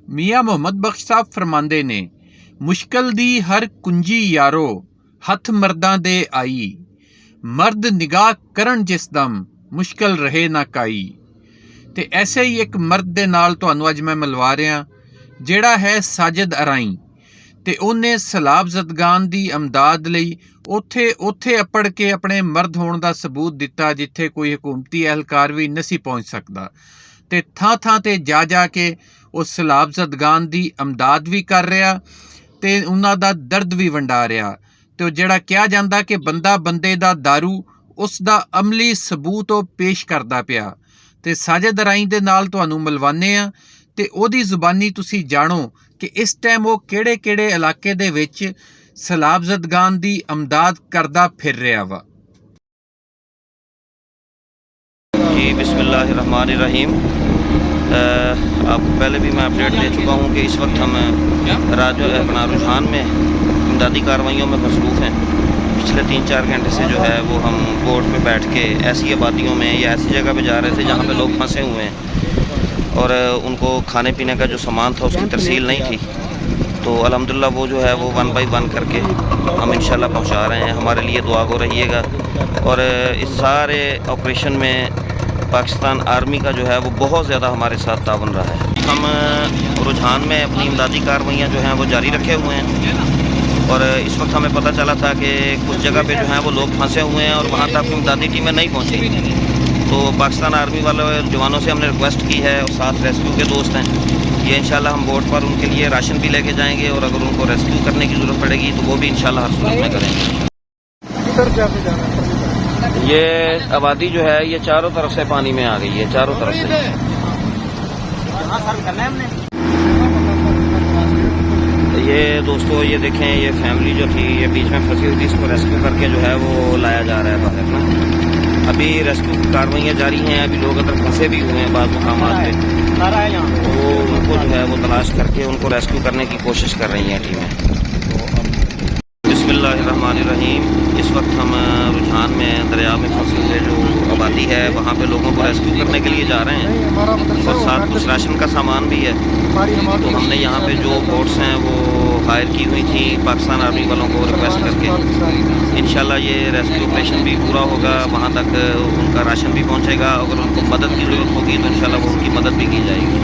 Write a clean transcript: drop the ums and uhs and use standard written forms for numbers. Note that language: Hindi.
मियाँ मुहम्मद बख्श साहब फरमांदे ने, मुश्किल दी हर कुंजी यारो हथ मर्दां दे आई, मर्द निगाह करन जिस दम मुश्किल रहे ना काई। ते ऐसे ही एक मर्द दे नाल तुहानूं अज मैं मिलवा रहा जिहड़ा है साजिद अराई। ते उन्हें सैलाब ज़दगान दी अमदाद लई उत्थे अपड़ के अपने मर्द होने का सबूत दिता जिथे कोई हुकूमती एहलकार भी नहीं पहुँच सकता। ते थां थां ते जा के उस सैलाब ज़दगान दी अमदाद भी कर रहा ते उन्हां दा दर्द भी वंडा रहा। तो जिहड़ा कहा जाता कि बंदा बंदे दा दारू उसका अमली सबूत वो पेश करता पिया। ते साजिद अराई दे नाल तुहानूं मिलवाने आ ते ओहदी जुबानी तुसीं जाणो कि इस टाइम वो किहड़े किहड़े इलाके दे विच सैलाब ज़दगान दी अमदाद करदा फिर रहा वा। जी बिस्मिल्लाहिर्रहमानिर्रहीम। आपको पहले भी मैं अपडेट दे चुका हूँ कि इस वक्त हम अपना रुझान में इमदादी कार्रवाइयों में मसरूफ़ हैं। पिछले 3-4 घंटे से जो है वो हम बोट पे बैठ के ऐसी आबादियों में या ऐसी जगह पे जा रहे थे जहाँ पे लोग फंसे हुए हैं और उनको खाने पीने का जो सामान था उसकी तरसील नहीं थी। तो अल्हम्दुलिल्लाह वो जो है वो 1 बाय 1 करके हम इंशाल्लाह पहुँचा रहे हैं। हमारे लिए दुआ गो रहिएगा। और इस सारे ऑपरेशन में पाकिस्तान आर्मी का जो है वो बहुत ज़्यादा हमारे साथ तावन रहा है। हम रुझान में अपनी इमदादी कार्रवाइयाँ जो हैं वो जारी रखे हुए हैं और इस वक्त हमें पता चला था कि कुछ जगह पे जो है वो लोग फंसे हुए हैं और वहाँ तक इमदादी टीमें नहीं पहुँची। तो पाकिस्तान आर्मी वाले जवानों से हमने रिक्वेस्ट की है और साथ रेस्क्यू के दोस्त हैं, ये इंशाल्लाह हम बोट पर उनके लिए राशन भी लेके जाएंगे और अगर उनको रेस्क्यू करने की ज़रूरत पड़ेगी तो वो भी इंशाल्लाह हर सूरत में करेंगे। ये आबादी जो है ये चारों तरफ से पानी में आ गई है, चारों तरफ से। ये दोस्तों ये देखें, ये फैमिली जो थी ये बीच में फंसी हुई थी, इसको रेस्क्यू करके जो है वो लाया जा रहा है बाहर ना। अभी रेस्क्यू की कार्रवाइयाँ जारी हैं। अभी लोग अगर फंसे भी हुए हैं बाद मुकामात पे तो उनको जो है वो तलाश करके उनको रेस्क्यू करने की कोशिश कर रही हैं टीमें। बिस्मिल्लाहिर्रहमानिर्रहीम। इस वक्त हम रुझान में दरिया में फंसे हुए जो आबादी है वहाँ पे लोगों को रेस्क्यू करने के लिए जा रहे हैं और साथ कुछ राशन का सामान भी है। तो हमने यहाँ पे जो बोट्स हैं वो हायर की हुई थी पाकिस्तान आर्मी वालों को रिक्वेस्ट करके। इंशाल्लाह ये रेस्क्यू ऑपरेशन भी पूरा होगा, वहाँ तक उनका राशन भी पहुँचेगा। अगर उनको मदद की ज़रूरत होगी तो इंशाल्लाह वो उनकी मदद भी की जाएगी।